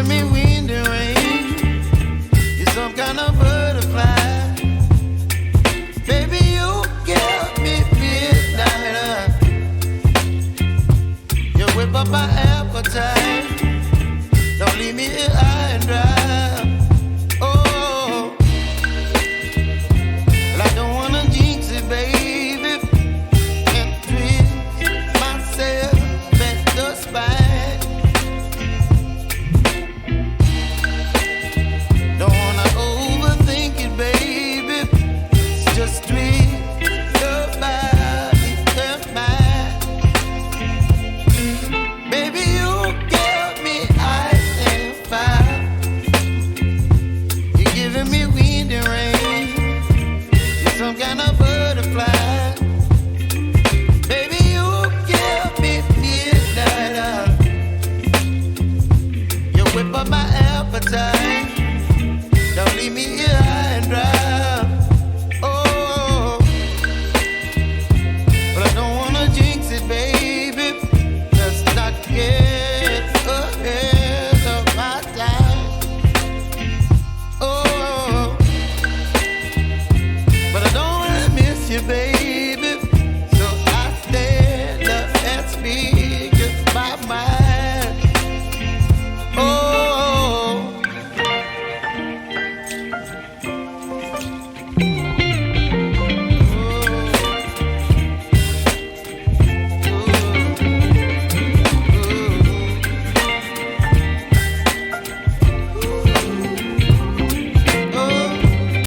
giving me wind and rain. You're some kind of butterfly. Baby, you give me midnight. You whip up my appetite. Don't leave me here high and dry. Oh, well, I don't wanna jinx it, baby, and twist myself at the spine. Don't wanna overthink it, baby. It's just twist your body and mine. Baby, you give me ice and fire. You're giving me wind and rain. You're some kind of butterfly. Baby, you give me midnight. You whip up my appetite. Don't leave me here high and dry.